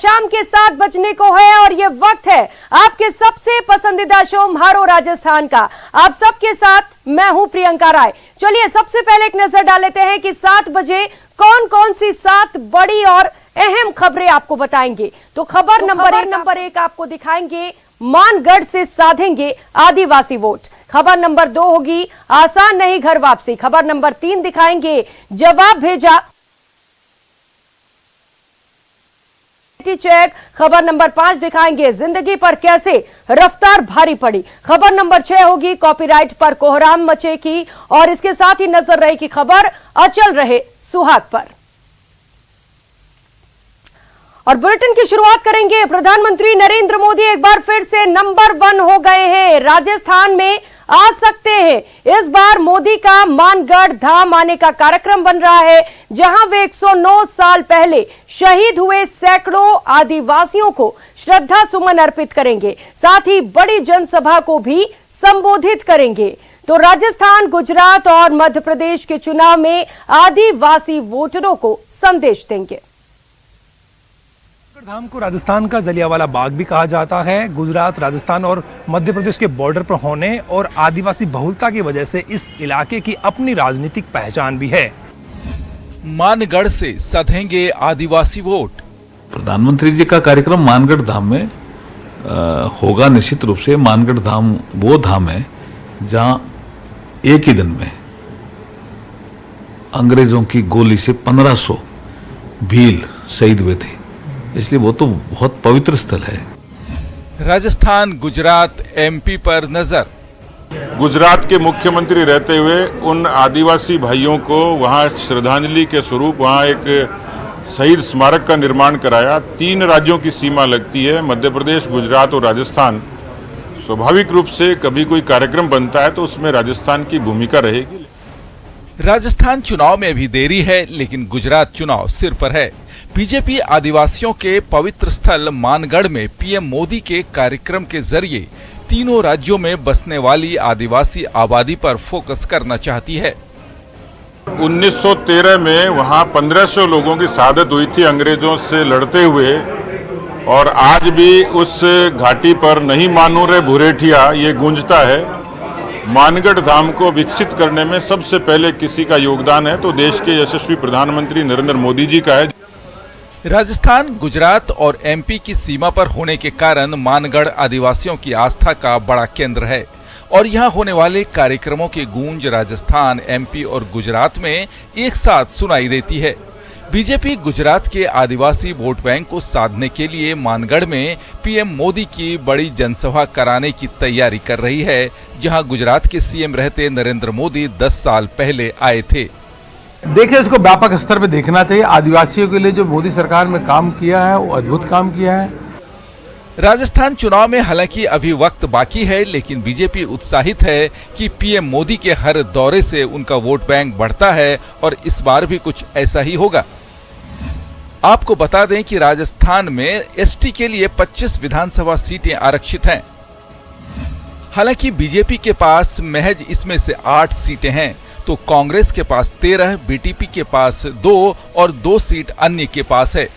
शाम के 7 बजने को है और ये वक्त है आपके सबसे पसंदीदा शो म्हारो राजस्थान का। आप सबके साथ मैं हूं प्रियंका राय। चलिए सबसे पहले एक नजर डाल लेते हैं कि 7 बजे कौन कौन सी 7 बड़ी और अहम खबरें आपको बताएंगे। तो खबर नंबर एक आपको दिखाएंगे, मानगढ़ से साधेंगे आदिवासी वोट। खबर नंबर 2 होगी, आसान नहीं घर वापसी। खबर नंबर 3 दिखाएंगे, जवाब भेजा चेक। खबर नंबर 5 दिखाएंगे, जिंदगी पर कैसे रफ्तार भारी पड़ी। खबर नंबर 6 होगी, कॉपीराइट पर कोहराम मचेगी। और इसके साथ ही नजर रहेगी खबर, अचल रहे सुहाग पर। और बुलेटिन की शुरुआत करेंगे, प्रधानमंत्री नरेंद्र मोदी एक बार फिर से नंबर 1 हो गए हैं। राजस्थान में आ सकते हैं। इस बार मोदी का मानगढ़ धाम आने का कार्यक्रम बन रहा है, जहां वे 109 साल पहले शहीद हुए सैकड़ों आदिवासियों को श्रद्धा सुमन अर्पित करेंगे। साथ ही बड़ी जनसभा को भी संबोधित करेंगे। तो राजस्थान, गुजरात और मध्य प्रदेश के चुनाव में आदिवासी वोटरों को संदेश देंगे। धाम को राजस्थान का जलियांवाला बाग भी कहा जाता है। गुजरात, राजस्थान और मध्य प्रदेश के बॉर्डर पर होने और आदिवासी बहुलता की वजह से इस इलाके की अपनी राजनीतिक पहचान भी है। मानगढ़ से सधेंगे आदिवासी वोट। प्रधानमंत्री जी का कार्यक्रम मानगढ़ धाम में होगा निश्चित रूप से। मानगढ़ धाम वो धाम है जहां एक ही दिन में अंग्रेजों की गोली से 1500 भील शहीद हुए थे, इसलिए वो तो बहुत पवित्र स्थल है। राजस्थान, गुजरात, एमपी पर नजर। गुजरात के मुख्यमंत्री रहते हुए उन आदिवासी भाइयों को वहां श्रद्धांजलि के स्वरूप वहां एक शहीद स्मारक का निर्माण कराया। 3 राज्यों की सीमा लगती है, मध्य प्रदेश, गुजरात और राजस्थान। स्वाभाविक रूप से कभी कोई कार्यक्रम बनता है तो उसमें राजस्थान की भूमिका रहेगी। राजस्थान चुनाव में अभी देरी है, लेकिन गुजरात चुनाव सिर पर है। बीजेपी आदिवासियों के पवित्र स्थल मानगढ़ में पीएम मोदी के कार्यक्रम के जरिए तीनों राज्यों में बसने वाली आदिवासी आबादी पर फोकस करना चाहती है। 1913 में वहां 1500 लोगों की शहादत हुई थी अंग्रेजों से लड़ते हुए, और आज भी उस घाटी पर नहीं मानू रे भुरेठिया ये गूंजता है। मानगढ़ धाम को विकसित करने में सबसे पहले किसी का योगदान है तो देश के यशस्वी प्रधानमंत्री नरेंद्र मोदी जी का है। राजस्थान, गुजरात और एमपी की सीमा पर होने के कारण मानगढ़ आदिवासियों की आस्था का बड़ा केंद्र है और यहां होने वाले कार्यक्रमों की गूंज राजस्थान, एमपी और गुजरात में एक साथ सुनाई देती है। बीजेपी गुजरात के आदिवासी वोट बैंक को साधने के लिए मानगढ़ में पीएम मोदी की बड़ी जनसभा कराने की तैयारी कर रही है, जहां गुजरात के सीएम रहते नरेंद्र मोदी 10 साल पहले आए थे। देखिए, इसको व्यापक स्तर पे देखना चाहिए। आदिवासियों के लिए जो मोदी सरकार में काम किया है वो अद्भुत काम किया है। राजस्थान चुनाव में हालांकि अभी वक्त बाकी है, लेकिन बीजेपी उत्साहित है कि पीएम मोदी के हर दौरे से उनका वोट बैंक बढ़ता है और इस बार भी कुछ ऐसा ही होगा। आपको बता दें कि राजस्थान में एसटी के लिए 25 विधानसभा सीटें आरक्षित हैं। हालांकि बीजेपी के पास महज इसमें से 8 सीटें हैं, तो कांग्रेस के पास 13, बीटीपी के पास 2 और 2 सीट अन्य के पास है।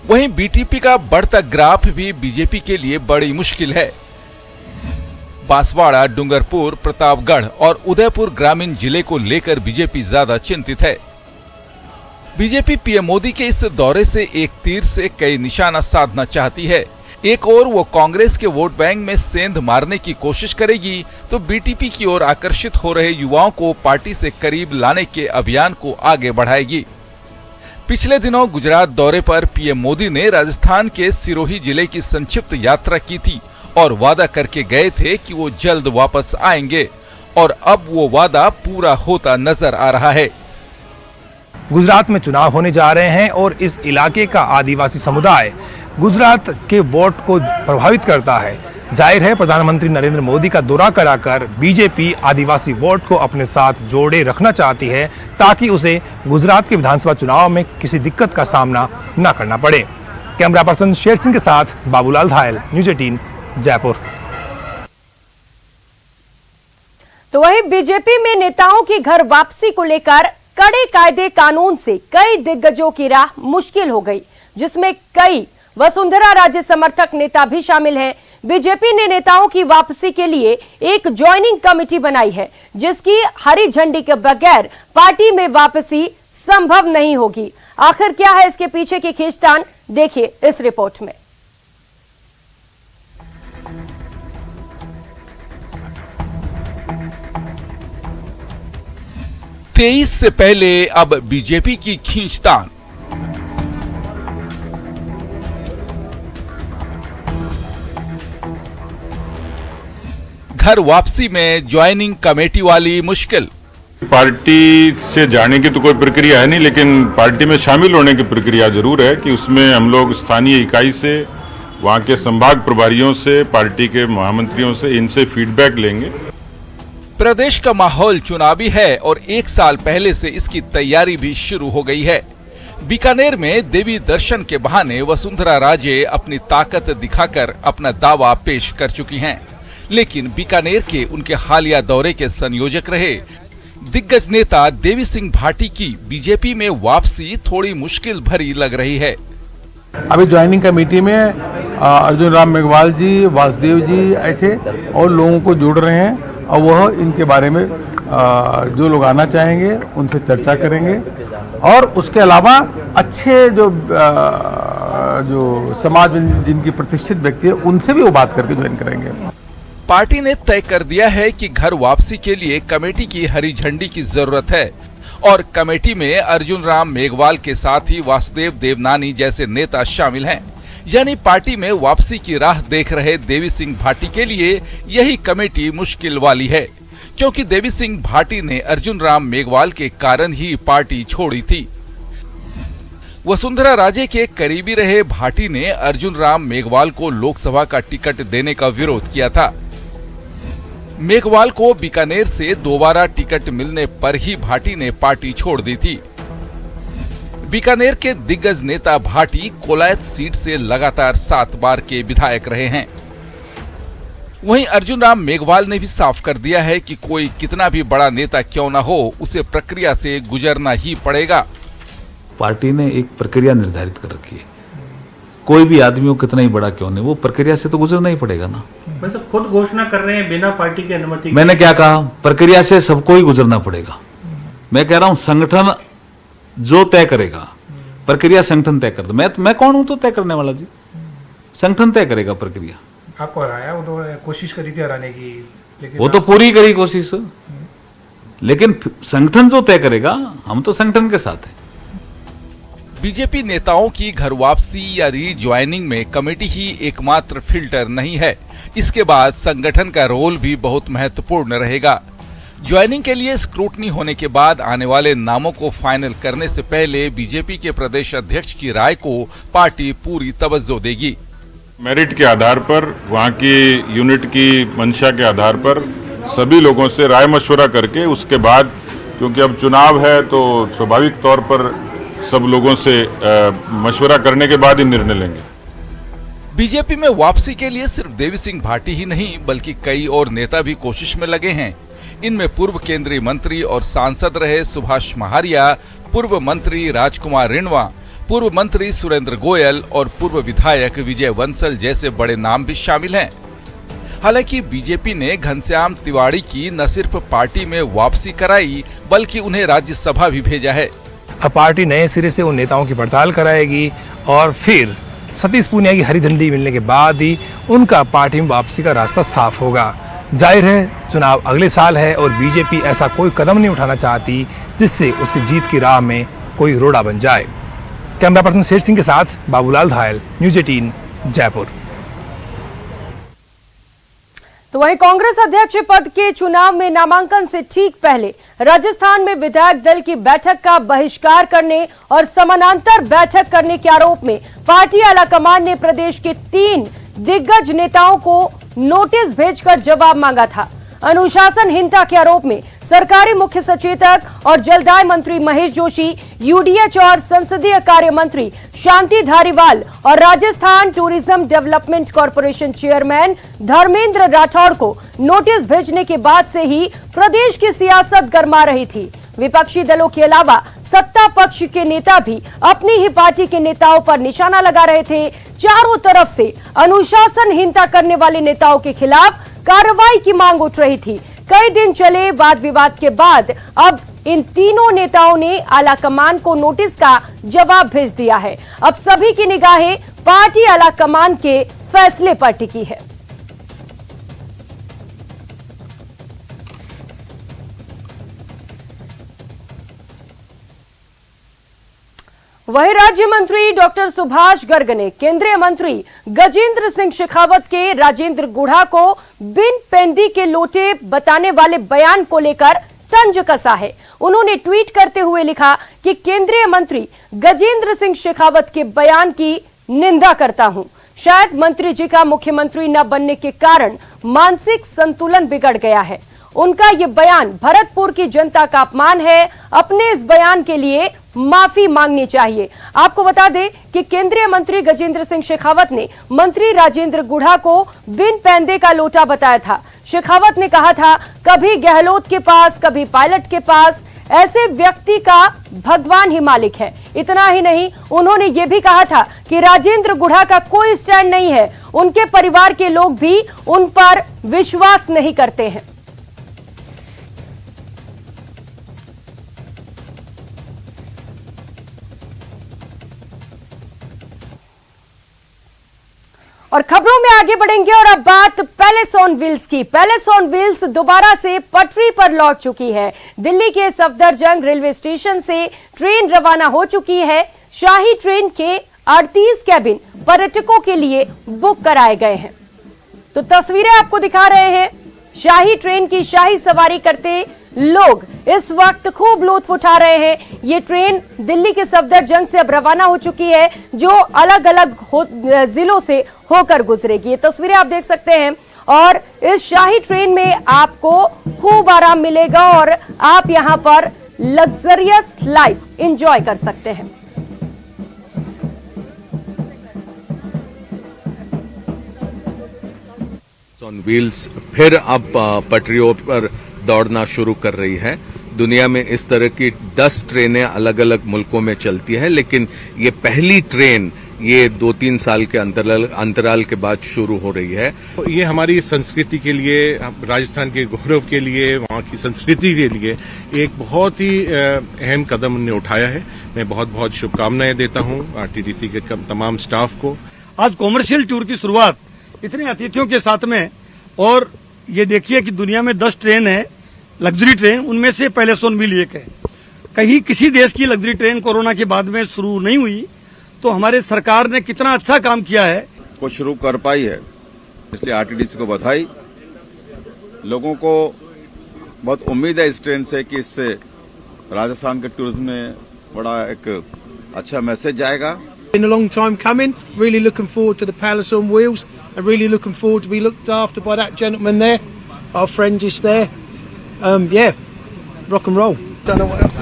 वहीं बीटीपी का बढ़ता ग्राफ भी बीजेपी के लिए बड़ी मुश्किल है। बांसवाड़ा, डूंगरपुर, प्रतापगढ़ और उदयपुर ग्रामीण जिले को लेकर बीजेपी ज्यादा चिंतित है। बीजेपी पीएम मोदी के इस दौरे से एक तीर से कई निशाना साधना चाहती है। एक और वो कांग्रेस के वोट बैंक में सेंध मारने की कोशिश करेगी, तो बीटीपी की ओर आकर्षित हो रहे युवाओं को पार्टी से करीब लाने के अभियान को आगे बढ़ाएगी। पिछले दिनों गुजरात दौरे पर पीएम मोदी ने राजस्थान के सिरोही जिले की संक्षिप्त यात्रा की थी और वादा करके गए थे कि वो जल्द वापस आएंगे, और अब वो वादा पूरा होता नजर आ रहा है। गुजरात में चुनाव होने जा रहे हैं और इस इलाके का आदिवासी समुदाय गुजरात के वोट को प्रभावित करता है। जाहिर है प्रधानमंत्री नरेंद्र मोदी का दौरा कराकर बीजेपी आदिवासी वोट को अपने साथ जोड़े रखना चाहती है, ताकि उसे गुजरात के विधानसभा चुनाव में किसी दिक्कत का सामना न करना पड़े। कैमरा पर्सन शेर सिंह के साथ बाबूलाल धायल, न्यूज़ 18 जयपुर। तो वहीं बीजेपी में नेताओं की घर वापसी को लेकर कड़े कायदे कानून से कई दिग्गजों की राह मुश्किल हो गई। जिसमें कई वसुंधरा राजे समर्थक नेता भी शामिल हैं। बीजेपी ने नेताओं की वापसी के लिए एक ज्वाइनिंग कमेटी बनाई है, जिसकी हरी झंडी के बगैर पार्टी में वापसी संभव नहीं होगी। आखिर क्या है इसके पीछे की खींचतान, देखिए इस रिपोर्ट में। तेईस से पहले अब बीजेपी की खींचतान। घर वापसी में ज्वाइनिंग कमेटी वाली मुश्किल। पार्टी से जाने की तो कोई प्रक्रिया है नहीं, लेकिन पार्टी में शामिल होने की प्रक्रिया जरूर है कि उसमें हम लोग स्थानीय इकाई से, वहां के संभाग प्रभारियों से, पार्टी के महामंत्रियों से, इनसे फीडबैक लेंगे। प्रदेश का माहौल चुनावी है और एक साल पहले से इसकी तैयारी भी शुरू हो गई है। बीकानेर में देवी दर्शन के बहाने वसुंधरा राजे अपनी ताकत दिखाकर अपना दावा पेश कर चुकी हैं, लेकिन बीकानेर के उनके हालिया दौरे के संयोजक रहे दिग्गज नेता देवी सिंह भाटी की बीजेपी में वापसी थोड़ी मुश्किल भरी लग रही है। अभी ज्वाइनिंग कमेटी में अर्जुन राम मेघवाल जी, वासुदेव जी ऐसे और लोगों को जोड़ रहे हैं और वह इनके बारे में जो लोग आना चाहेंगे उनसे चर्चा करेंगे और उसके अलावा अच्छे जो समाज में जिनकी प्रतिष्ठित व्यक्ति है उनसे भी वो बात करके ज्वाइन करेंगे। पार्टी ने तय कर दिया है कि घर वापसी के लिए कमेटी की हरी झंडी की जरूरत है और कमेटी में अर्जुन राम मेघवाल के साथ ही वासुदेव देवनानी जैसे नेता शामिल हैं। यानी पार्टी में वापसी की राह देख रहे देवी सिंह भाटी के लिए यही कमेटी मुश्किल वाली है, क्योंकि देवी सिंह भाटी ने अर्जुन राम मेघवाल के कारण ही पार्टी छोड़ी थी। वसुंधरा राजे के करीबी रहे भाटी ने अर्जुन राम मेघवाल को लोकसभा का टिकट देने का विरोध किया था। मेघवाल को बीकानेर से दोबारा टिकट मिलने पर ही भाटी ने पार्टी छोड़ दी थी। बीकानेर के दिग्गज नेता भाटी कोलायत सीट से लगातार 7 बार के विधायक रहे हैं। वहीं अर्जुन राम मेघवाल ने भी साफ कर दिया है कि कोई कितना भी बड़ा नेता क्यों न हो, उसे प्रक्रिया से गुजरना ही पड़ेगा। पार्टी ने एक प्रक्रिया निर्धारित कर रखी है, कोई भी आदमी हो कितना ही बड़ा क्यों नहीं, वो प्रक्रिया से तो गुजरना ही पड़ेगा ना। वैसे खुद घोषणा कर रहे हैं बिना पार्टी की अनुमति। मैंने क्या कहा, प्रक्रिया से सबको ही गुजरना पड़ेगा। मैं कह रहा हूं संगठन जो तय करेगा, प्रक्रिया संगठन तय कर दो। मैं कौन हूं तो तय करने वाला जी, संगठन तय करेगा प्रक्रिया। आपको हराया, उन्होंने कोशिश करी थी हराने की, लेकिन वो तो पूरी करी कोशिश, लेकिन संगठन जो तय करेगा, हम तो संगठन के साथ हैं। बीजेपी नेताओं की घर वापसी या रीज्वाइनिंग में कमेटी ही एकमात्र फिल्टर नहीं है, इसके बाद संगठन का रोल भी बहुत महत्वपूर्ण रहेगा। ज्वाइनिंग के लिए स्क्रूटनी होने के बाद आने वाले नामों को फाइनल करने से पहले बीजेपी के प्रदेश अध्यक्ष की राय को पार्टी पूरी तवज्जो देगी। मेरिट के आधार पर, वहाँ की यूनिट की मंशा के आधार पर सभी लोगों से राय मशवरा करके उसके बाद, क्योंकि अब चुनाव है तो स्वाभाविक तौर पर सब लोगों से मशवरा करने के बाद ही निर्णय लेंगे। बीजेपी में वापसी के लिए सिर्फ देवी सिंह भाटी ही नहीं बल्कि कई और नेता भी कोशिश में लगे हैं। इनमें पूर्व केंद्रीय मंत्री और सांसद रहे सुभाष महारिया, पूर्व मंत्री राजकुमार रिणवा, पूर्व मंत्री सुरेंद्र गोयल और पूर्व विधायक विजय वंसल जैसे बड़े नाम भी शामिल हैं। हालांकि बीजेपी ने घनश्याम तिवारी की न सिर्फ पार्टी में वापसी कराई बल्कि उन्हें राज्यसभा भी भेजा है। अब पार्टी नए सिरे से उन नेताओं की पड़ताल कराएगी और फिर सतीश पूनिया की हरी झंडी मिलने के बाद ही उनका पार्टी में वापसी का रास्ता साफ होगा। जाहिर है चुनाव अगले साल है और बीजेपी ऐसा कोई कदम नहीं उठाना चाहती जिससे उसकी जीत की राह में कोई रोड़ा बन जाए। कैमरा पर्सन शेर सिंह के साथ बाबूलाल धायल, न्यूज़ 18 जयपुर। तो वहीं कांग्रेस अध्यक्ष पद के चुनाव में नामांकन से ठीक पहले राजस्थान में विधायक दल की बैठक का बहिष्कार करने और समानांतर बैठक करने के आरोप में पार्टी आलाकमान ने प्रदेश के 3 दिग्गज नेताओं को नोटिस भेजकर जवाब मांगा था। अनुशासनहीनता के आरोप में सरकारी मुख्य सचेतक और जलदाय मंत्री महेश जोशी, यूडीएच और संसदीय कार्य मंत्री शांति धारीवाल और Rajasthan tourism development corporation chairman Dharmendra Rathore को नोटिस भेजने के बाद से ही प्रदेश की सियासत गर्मा रही थी। विपक्षी दलों के अलावा सत्ता पक्ष के नेता भी अपनी ही पार्टी के नेताओं पर निशाना लगा रहे थे। चारों तरफ से अनुशासनहीनता करने वाले नेताओं के खिलाफ कार्रवाई की मांग उठ रही थी। कई दिन चले वाद विवाद के बाद अब इन तीनों नेताओं ने आला कमान को नोटिस का जवाब भेज दिया है। अब सभी की निगाहें पार्टी आला कमान के फैसले पर टिकी है। वहीं राज्य मंत्री डॉक्टर सुभाष गर्ग ने केंद्रीय मंत्री गजेंद्र सिंह शेखावत के राजेंद्र गुढ़ा को बिन पेंदी के लोटे बताने वाले बयान को लेकर तंज कसा है। उन्होंने ट्वीट करते हुए लिखा कि केंद्रीय मंत्री गजेंद्र सिंह शेखावत के बयान की निंदा करता हूं। शायद मंत्री जी का मुख्यमंत्री न बनने के कारण मानसिक संतुलन बिगड़ गया है। उनका ये बयान भरतपुर की जनता का अपमान है। अपने इस बयान के लिए माफी मांगनी चाहिए। आपको बता दें कि केंद्रीय मंत्री गजेंद्र सिंह शेखावत ने मंत्री राजेंद्र गुढ़ा को बिन पैंदे का लोटा बताया था। शेखावत ने कहा था, कभी गहलोत के पास, कभी पायलट के पास, ऐसे व्यक्ति का भगवान ही मालिक है। इतना ही नहीं, उन्होंने ये भी कहा था कि राजेंद्र गुढ़ा का कोई स्टैंड नहीं है। उनके परिवार के लोग भी उन पर विश्वास नहीं करते हैं। और खबरों में आगे बढ़ेंगे और अब बात पैलेस ऑन व्हील्स की। पैलेस ऑन व्हील्स दोबारा से पटरी पर लौट चुकी है। दिल्ली के सफदरजंग रेलवे स्टेशन से ट्रेन रवाना हो चुकी है। शाही ट्रेन के 38 कैबिन पर्यटकों के लिए बुक कराए गए हैं। तो तस्वीरें आपको दिखा रहे हैं। शाही ट्रेन की शाही सवारी करते लोग इस वक्त खूब लुत्फ उठा रहे हैं। ये ट्रेन दिल्ली के सफदरजंग से अब रवाना हो चुकी है, जो अलग अलग जिलों से होकर गुजरेगी। ये तस्वीरें आप देख सकते हैं और इस शाही ट्रेन में आपको खूब आराम मिलेगा और आप यहां पर लग्जरियस लाइफ एंजॉय कर सकते हैं। ऑन व्हील्स फिर अब पटरियों पर दौड़ना शुरू कर रही है। दुनिया में इस तरह की 10 ट्रेनें अलग अलग मुल्कों में चलती हैं, लेकिन ये पहली ट्रेन ये 2-3 साल के अंतराल के बाद शुरू हो रही है। ये हमारी संस्कृति के लिए, राजस्थान के गौरव के लिए, वहाँ की संस्कृति के लिए एक बहुत ही अहम कदम उन्होंने उठाया है। मैं बहुत बहुत शुभकामनाएं देता हूँ आरटीडीसी के तमाम स्टाफ को। आज कॉमर्शियल टूर की शुरुआत इतने अतिथियों के साथ में, और ये देखिए कि दुनिया में 10 ट्रेन है लग्जरी ट्रेन, उनमें से पैलेस ऑन व्हील एक है। कहीं किसी देश की लग्जरी ट्रेन कोरोना के बाद में शुरू नहीं हुई, तो हमारे सरकार ने कितना अच्छा काम किया है वो शुरू कर पाई है, इसलिए आरटीडीसी को बधाई। लोगों को बहुत उम्मीद है इस ट्रेन से कि इससे राजस्थान के टूरिज्म में बड़ा एक अच्छा मैसेज जाएगा। Been a long time coming. Really looking forward to the Palace on Wheels, and really looking forward to be looked after by that gentleman there. Our friend is there. Yeah, rock and roll. Don't know what else.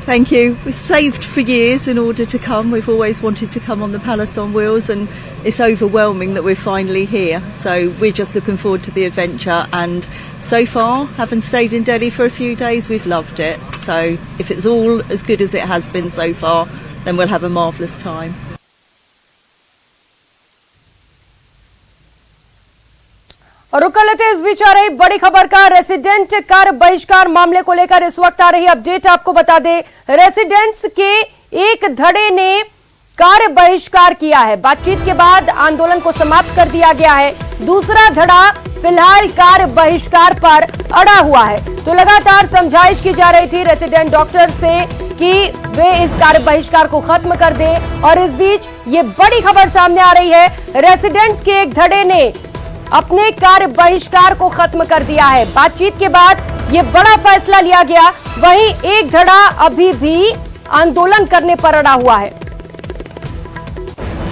Thank you. We've saved for years in order to come. We've always wanted to come on the Palace on Wheels, and it's overwhelming that we're finally here. So we're just looking forward to the adventure, and so far, having stayed in Delhi for a few days, we've loved it. So if it's all as good as it has been so far, then we'll have a marvellous time. और रुक लेते हैं इस बीच आ रही बड़ी खबर का। Resident कार्य बहिष्कार मामले को लेकर इस वक्त आ रही अपडेट आपको बता दें। रेसिडेंट्स के एक धड़े ने कार्य बहिष्कार किया है। बातचीत के बाद आंदोलन को समाप्त कर दिया गया है। दूसरा धड़ा फिलहाल कार्य बहिष्कार पर अड़ा हुआ है। तो लगातार समझाइश की जा रही थी रेसिडेंट डॉक्टर से कि वे इस कार्य बहिष्कार को खत्म कर दें, और इस बीच ये बड़ी खबर सामने आ रही है। रेसिडेंट्स के एक धड़े ने अपने कार्य बहिष्कार को खत्म कर दिया है। बातचीत के बाद ये बड़ा फैसला लिया गया। वहीं एक धड़ा अभी भी आंदोलन करने पर अड़ा हुआ है।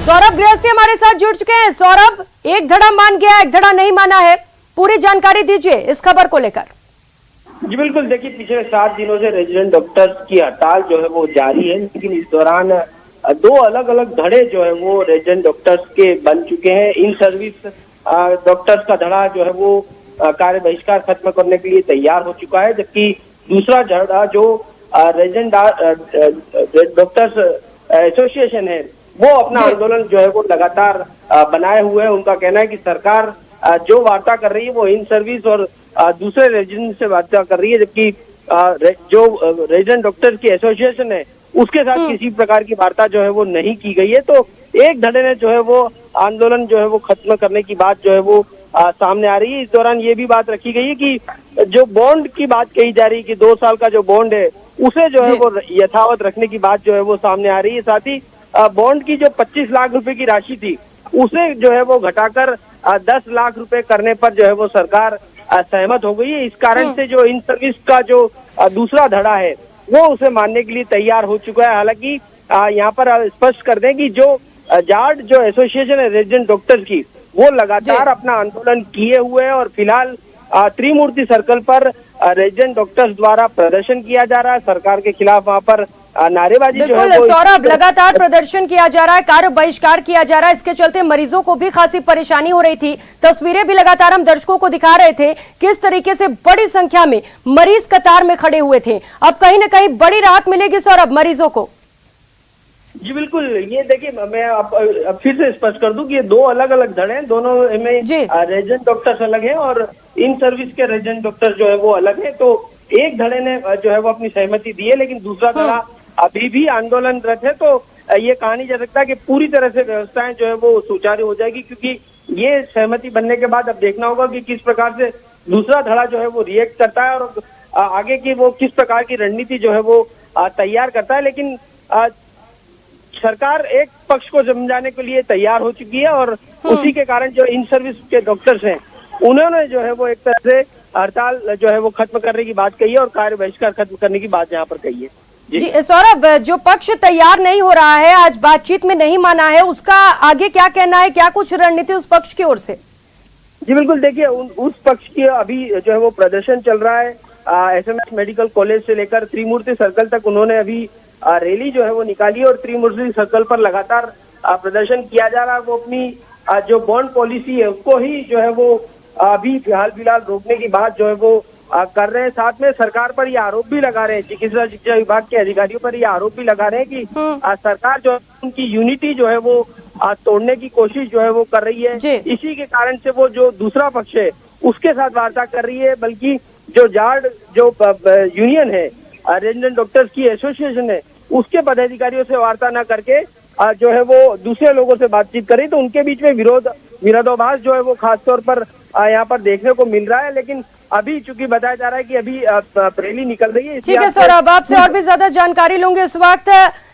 सौरभ गृहस्थी हमारे साथ जुड़ चुके हैं। सौरभ, एक धड़ा मान गया, एक धड़ा नहीं माना है, पूरी जानकारी दीजिए इस खबर को लेकर। जी बिल्कुल, देखिए पिछले 7 दिनों से रेजिडेंट डॉक्टर्स की हड़ताल जो है वो जारी है, लेकिन इस दौरान 2 अलग अलग धड़े जो है वो रेजिडेंट डॉक्टर्स के बन चुके हैं। इन सर्विस डॉक्टर्स का धड़ा जो है वो कार्य बहिष्कार खत्म करने के लिए तैयार हो चुका है, जबकि दूसरा झड़ा जो रेजिडेंट डॉक्टर्स एसोसिएशन है वो अपना आंदोलन जो है वो लगातार बनाए हुए है। उनका कहना है कि सरकार जो वार्ता कर रही है वो इन सर्विस और दूसरे रेजिडेंट से वार्ता कर रही है, जबकि जो रेजिडेंट डॉक्टर्स की एसोसिएशन है उसके साथ किसी प्रकार की वार्ता जो है वो नहीं की गई है। तो एक धड़े ने जो है वो आंदोलन जो है वो खत्म करने की बात जो है वो सामने आ रही है। इस दौरान ये भी बात रखी गई है कि जो बॉन्ड की बात कही जा रही है कि 2 साल का जो बॉन्ड है उसे जो है वो यथावत रखने की बात जो है वो सामने आ रही है। साथ ही बॉन्ड की जो 25 लाख रुपए की राशि थी उसे जो है वो घटाकर 10 लाख रुपए करने पर जो है वो सरकार सहमत हो गई है। इस कारण से जो इन सर्विस का जो दूसरा धड़ा है वो उसे मानने के लिए तैयार हो चुका है। हालांकि यहाँ पर स्पष्ट कर दें कि जो जाट जो एसोसिएशन है रेजिडेंट डॉक्टर्स की वो लगातार अपना आंदोलन किए हुए है और फिलहाल त्रिमूर्ति सर्कल पर रेजिडेंट डॉक्टर्स द्वारा प्रदर्शन किया जा रहा है सरकार के खिलाफ। वहां पर नारेबाजी जो है वो सौरभ लगातार प्रदर्शन किया जा रहा है, कार्य बहिष्कार किया जा रहा है। इसके चलते मरीजों को भी खासी परेशानी हो रही थी। तस्वीरें भी लगातार हम दर्शकों को दिखा रहे थे किस तरीके से बड़ी संख्या में मरीज कतार में खड़े हुए थे। अब कहीं ना कहीं बड़ी राहत मिलेगी सौरभ मरीजों को। जी बिल्कुल, ये देखिए मैं अब फिर से स्पष्ट कर दूं कि ये 2 अलग अलग धड़े हैं, दोनों में रेजिडेंट डॉक्टर्स अलग हैं और इन सर्विस के रेजिडेंट डॉक्टर्स जो है वो अलग है। तो एक धड़े ने जो है वो अपनी सहमति दी है, लेकिन दूसरा धड़ा अभी भी आंदोलनरत है। तो ये कहा नहीं जा सकता कि पूरी तरह से व्यवस्थाएं जो है वो सुचारू हो जाएगी, क्योंकि ये सहमति बनने के बाद अब देखना होगा कि किस प्रकार से दूसरा धड़ा जो है वो रिएक्ट करता है और आगे की वो किस प्रकार की रणनीति जो है वो तैयार करता है। लेकिन सरकार एक पक्ष को समझाने के लिए तैयार हो चुकी है और उसी के कारण जो इन सर्विस के डॉक्टर्स हैं उन्होंने जो है वो एक तरह से हड़ताल जो है वो खत्म करने की बात कही है और कार्य बहिष्कार खत्म करने की बात यहाँ पर कही है। जी सौरभ, जो पक्ष तैयार नहीं हो रहा है, आज बातचीत में नहीं माना है, उसका आगे क्या कहना है? क्या कुछ रणनीति उस पक्ष की ओर से? जी बिल्कुल, देखिए उस पक्ष की अभी जो है वो प्रदर्शन चल रहा है। SMS मेडिकल कॉलेज से लेकर त्रिमूर्ति सर्कल तक उन्होंने अभी रैली जो है वो निकाली और त्रिमूर्ति सर्कल पर लगातार प्रदर्शन किया जा रहा है। वो अपनी जो बॉन्ड पॉलिसी है उसको ही जो है वो अभी फिलहाल रोकने की बात जो है वो कर रहे हैं। साथ में सरकार पर ये आरोप भी लगा रहे हैं, चिकित्सा शिक्षा विभाग के अधिकारियों पर ये आरोप भी लगा रहे हैं कि सरकार जो है उनकी यूनिटी जो है वो तोड़ने की कोशिश जो है वो कर रही है। इसी के कारण से वो जो दूसरा पक्ष है उसके साथ वार्ता कर रही है, बल्कि जो जाट जो यूनियन है रेजिडेंट डॉक्टर्स की एसोसिएशन है उसके पदाधिकारियों से वार्ता न करके जो है वो दूसरे लोगों से बातचीत करी। तो उनके बीच में विरोधाभास जो है वो खासतौर पर यहाँ पर देखने को मिल रहा है। लेकिन अभी चूंकि बताया जा रहा है कि अभी रैली निकल रही है। ठीक है सौरभ, आपसे और भी ज्यादा जानकारी लूंगे। इस वक्त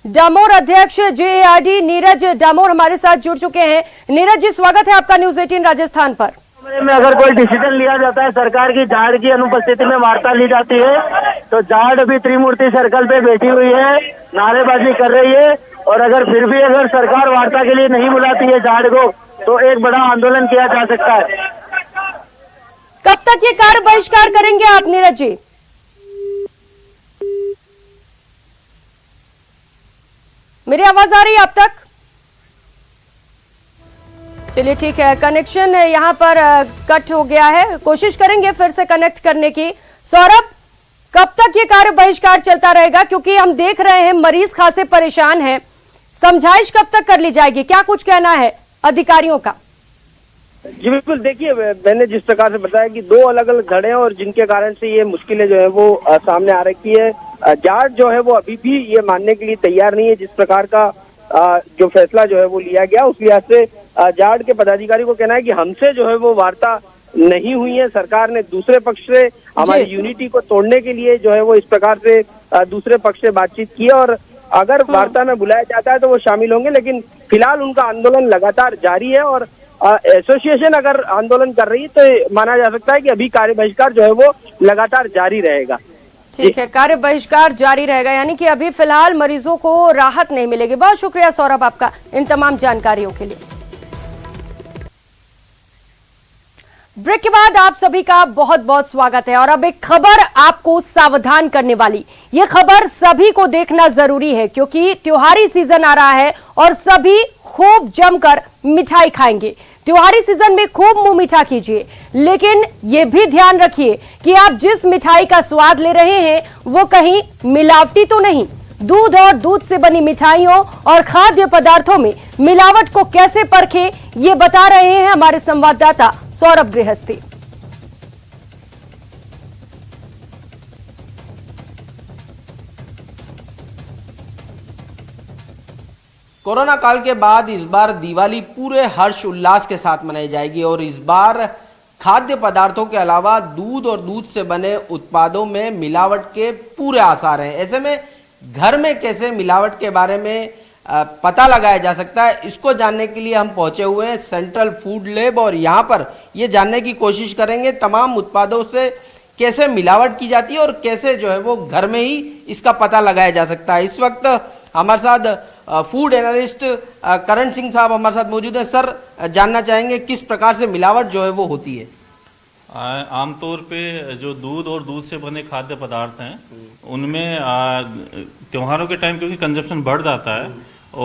डामोर अध्यक्ष JARD नीरज डामोर हमारे साथ जुड़ चुके हैं। नीरज जी, स्वागत है आपका न्यूज 18 राजस्थान पर। में अगर कोई डिसीजन लिया जाता है सरकार की जाड़ की अनुपस्थिति में वार्ता ली जाती है, तो जाड़ अभी त्रिमूर्ति सर्कल पे बैठी हुई है, नारेबाजी कर रही है और अगर फिर भी अगर सरकार वार्ता के लिए नहीं बुलाती है जाड़ को तो एक बड़ा आंदोलन किया जा सकता है। कब तक ये कार्य बहिष्कार करेंगे आप नीरज जी? मेरी आवाज आ रही है अब तक? चलिए ठीक है, कनेक्शन यहाँ पर कट हो गया है, कोशिश करेंगे फिर से कनेक्ट करने की। सौरभ, कब तक ये कार्य बहिष्कार चलता रहेगा? क्योंकि हम देख रहे हैं मरीज खासे परेशान हैं, समझाइश कब तक कर ली जाएगी? क्या कुछ कहना है अधिकारियों का? जी बिल्कुल, देखिए मैंने जिस प्रकार से बताया कि 2 अलग अलग धड़े हैं और जिनके कारण से ये मुश्किलें जो है वो सामने आ रखी है। जाट जो है वो अभी भी ये मानने के लिए तैयार नहीं है जिस प्रकार का जो फैसला जो है वो लिया गया। उस लिहाज से जाट के पदाधिकारी को कहना है कि हमसे जो है वो वार्ता नहीं हुई है, सरकार ने दूसरे पक्ष से हमारी यूनिटी को तोड़ने के लिए जो है वो इस प्रकार से दूसरे पक्ष से बातचीत की और अगर वार्ता में बुलाया जाता है तो वो शामिल होंगे। लेकिन फिलहाल उनका आंदोलन लगातार जारी है और एसोसिएशन अगर आंदोलन कर रही है तो माना जा सकता है कि अभी कार्य बहिष्कार जो है वो लगातार जारी रहेगा। ठीक है, कार्य बहिष्कार जारी रहेगा, यानी कि अभी फिलहाल मरीजों को राहत नहीं मिलेगी। बहुत शुक्रिया सौरभ आपका इन तमाम जानकारियों के लिए। ब्रेक के बाद आप सभी का बहुत बहुत स्वागत है और अब एक खबर आपको सावधान करने वाली। ये खबर सभी को देखना जरूरी है क्योंकि त्योहारी सीजन आ रहा है और सभी खूब जमकर मिठाई खाएंगे। त्योहारी सीजन में खूब मुंह मीठा कीजिए, लेकिन ये भी ध्यान रखिए कि आप जिस मिठाई का स्वाद ले रहे हैं वो कहीं मिलावटी तो नहीं। दूध और दूध से बनी मिठाइयों और खाद्य पदार्थों में मिलावट को कैसे परखें, ये बता रहे हैं हमारे संवाददाता सौरभ गृहस्थी। कोरोना काल के बाद इस बार दिवाली पूरे हर्ष उल्लास के साथ मनाई जाएगी और इस बार खाद्य पदार्थों के अलावा दूध और दूध से बने उत्पादों में मिलावट के पूरे आसार हैं। ऐसे में घर में कैसे मिलावट के बारे में पता लगाया जा सकता है, इसको जानने के लिए हम पहुंचे हुए हैं सेंट्रल फूड लैब और यहाँ पर ये जानने की कोशिश करेंगे तमाम उत्पादों से कैसे मिलावट की जाती है और कैसे जो है वो घर में ही इसका पता लगाया जा सकता है। इस वक्त हमारे साथ फूड एनालिस्ट करण सिंह साहब हमारे साथ मौजूद है। सर, जानना चाहेंगे किस प्रकार से मिलावट जो है वो होती है? आमतौर पे जो दूध और दूध से बने खाद्य पदार्थ हैं उनमें त्योहारों के टाइम क्योंकि कंजप्शन बढ़ जाता है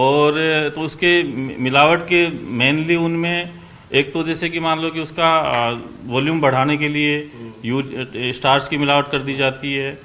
और तो उसके मिलावट के मेनली उनमें एक तो जैसे कि मान लो कि उसका वॉल्यूम बढ़ाने के लिए स्टार्च की मिलावट कर दी जाती है,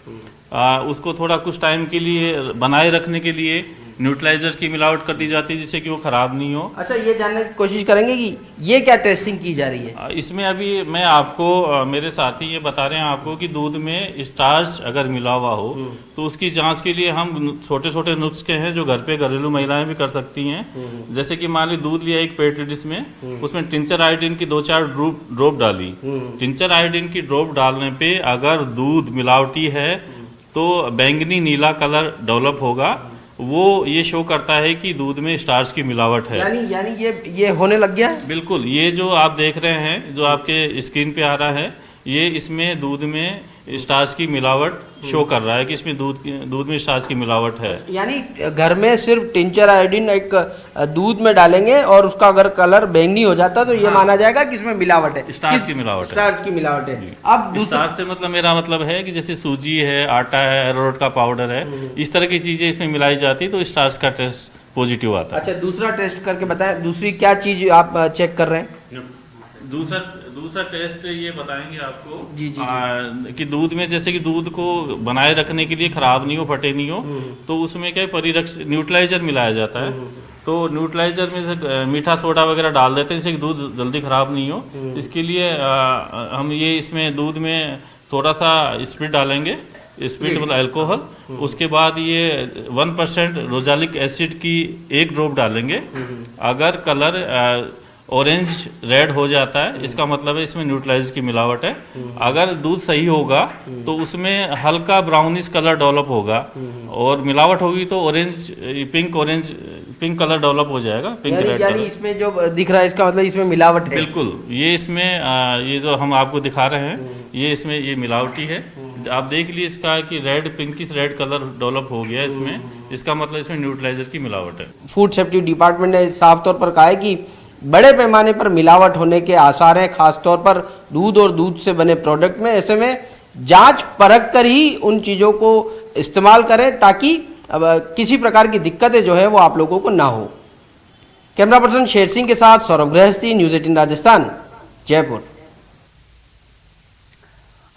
उसको थोड़ा कुछ टाइम के लिए बनाए रखने के लिए न्यूट्रलाइजर की मिलावट कर दी जाती है जिससे कि वो खराब नहीं हो। अच्छा, ये जानने की कोशिश करेंगे कि ये क्या टेस्टिंग की जा रही है? इसमें अभी मैं आपको मेरे साथी ये बता रहे हैं आपको कि दूध में स्टार्च अगर मिला हुआ हो तो उसकी जांच के लिए हम छोटे छोटे नुस्खे हैं जो घर पे घरेलू महिलाएं भी कर सकती हैं। जैसे कि मान ली दूध लिया एक पेट्री डिश में, उसमें टिंचर आयोडीन की 2-4 ड्रॉप डाली। टिंचर आयोडीन की ड्रॉप डालने पे अगर दूध मिलावटी है तो बैंगनी नीला कलर डेवलप होगा, वो ये शो करता है कि दूध में स्टार्च की मिलावट है। यानी ये होने लग गया है? बिल्कुल, ये जो आप देख रहे हैं जो आपके स्क्रीन पे आ रहा है ये इसमें दूध में स्टार्च की मिलावट शो कर रहा है कि इसमें दूध में स्टार्च की मिलावट है। यानी घर में सिर्फ टिंचर आयोडीन एक दूध में डालेंगे और उसका अगर कलर बैंगनी हो जाता तो ये माना जाएगा कि इसमें मिलावट है, स्टार्च की मिलावट है। स्टार्च की मिलावट है। अब स्टार्च से मतलब मेरा मतलब है कि जैसे सूजी है, आटा है, अरारोट का पाउडर है, इस तरह की चीजें इसमें मिलाई जाती है तो स्टार्च का टेस्ट पॉजिटिव आता है। अच्छा, दूसरा टेस्ट करके बताएं, दूसरी क्या चीज आप चेक कर रहे हैं? दूसरा टेस्ट ये बताएंगे आपको जी। कि दूध में जैसे कि दूध को बनाए रखने के लिए खराब नहीं हो, फटे नहीं हो, तो उसमें क्या परिरक्षक न्यूट्रलाइजर मिलाया जाता है। तो न्यूट्रलाइजर में से मीठा सोडा वगैरह डाल देते हैं जिससे कि दूध जल्दी खराब नहीं हो। इसके लिए हम ये इसमें दूध में थोड़ा सा स्प्रिट डालेंगे, स्प्रिट मतलब अल्कोहल। उसके बाद ये 1% रोजालिक एसिड की 1 ड्रॉप डालेंगे। अगर कलर ऑरेंज रेड हो जाता है इसका मतलब है इसमें न्यूट्रलाइजर की मिलावट है। अगर दूध सही होगा तो उसमें हल्का ब्राउनिश कलर डेवलप होगा और मिलावट होगी तो पिंक कलर डेवलप हो जाएगा, पिंक रेड कलर। इसमें जो दिख रहा है इसका मतलब इसमें मिलावट है? बिल्कुल, ये इसमें ये जो हम आपको दिखा रहे हैं ये इसमें ये मिलावटी है। आप देख लीजिए इसका कि पिंकिश रेड कलर डेवलप हो गया इसमें, इसका मतलब इसमें न्यूट्रलाइजर की मिलावट है। फूड सेफ्टी डिपार्टमेंट ने साफ तौर पर कहा है कि बड़े पैमाने पर मिलावट होने के आसार हैं, खासतौर पर दूध और दूध से बने प्रोडक्ट में। ऐसे में जांच परख कर ही उन चीज़ों को इस्तेमाल करें ताकि किसी प्रकार की दिक्कतें जो है वो आप लोगों को ना हो। कैमरा पर्सन शेर सिंह के साथ सौरभ गृहस्थी, न्यूज़ 18 राजस्थान, जयपुर।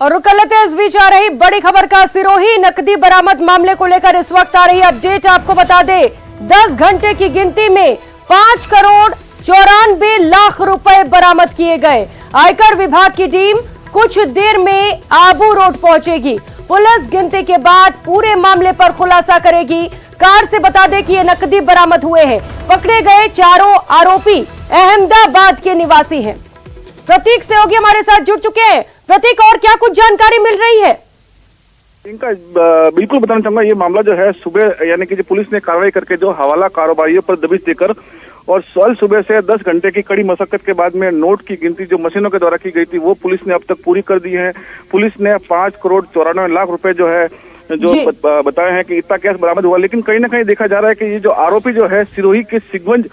और रुक कर लेते हैं इस बीच आ रही बड़ी खबर का। सिरोही नकदी बरामद मामले को लेकर इस वक्त आ रही अपडेट आपको बता दे। 10 घंटे की गिनती में 5 करोड़ 94 लाख रुपए बरामद किए गए। आयकर विभाग की टीम कुछ देर में आबू रोड पहुंचेगी। पुलिस गिनती के बाद पूरे मामले पर खुलासा करेगी। कार से बता दें कि ये नकदी बरामद हुए हैं। पकड़े गए चारों आरोपी अहमदाबाद के निवासी हैं। प्रतीक सहयोगी हमारे साथ जुड़ चुके हैं। प्रतीक, और क्या कुछ जानकारी मिल रही है? इनका बिल्कुल बताना चाहूंगा, ये मामला जो है सुबह यानी कि जो पुलिस ने कार्रवाई करके जो हवाला कारोबारियों पर दबिश देकर और कल सुबह से 10 घंटे की कड़ी मशक्कत के बाद में नोट की गिनती जो मशीनों के द्वारा की गई थी वो पुलिस ने अब तक पूरी कर दी है। पुलिस ने 5 करोड़ 94 लाख रुपए जो है जो बताए हैं कि इतना कैश बरामद हुआ। लेकिन कहीं ना कहीं देखा जा रहा है कि ये जो आरोपी जो है सिरोही के सिगवंज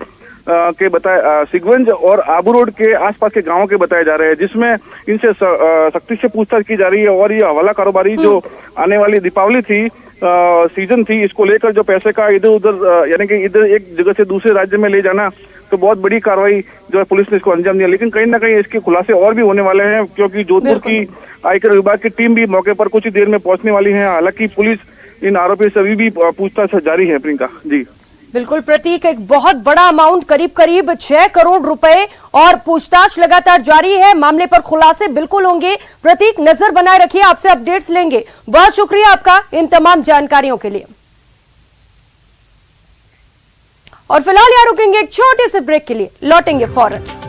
और आबू रोड के आसपास के गांवों के बताए जा रहे हैं, जिसमें इनसे सख्ती से पूछताछ की जा रही है। और ये हवाला कारोबारी जो आने वाली दीपावली थी सीजन थी, इसको लेकर जो पैसे का इधर उधर यानी कि इधर एक जगह से दूसरे राज्य में ले जाना तो बहुत बड़ी कार्रवाई जो है पुलिस ने इसको अंजाम दिया। लेकिन कहीं ना कहीं इसके खुलासे और भी होने वाले हैं, क्योंकि जोधपुर की आयकर विभाग की टीम भी मौके पर कुछ ही देर में पहुंचने वाली है। हालांकि पुलिस इन आरोपियों से अभी भी पूछताछ जारी है। प्रियंका जी बिल्कुल प्रतीक, एक बहुत बड़ा अमाउंट करीब 6 करोड़ रुपए और पूछताछ लगातार जारी है। मामले पर खुलासे बिल्कुल होंगे। प्रतीक, नजर बनाए रखिए, आपसे अपडेट्स लेंगे। बहुत शुक्रिया आपका इन तमाम जानकारियों के लिए। और फिलहाल यहाँ रुकेंगे एक छोटे से ब्रेक के लिए, लौटेंगे फौरन।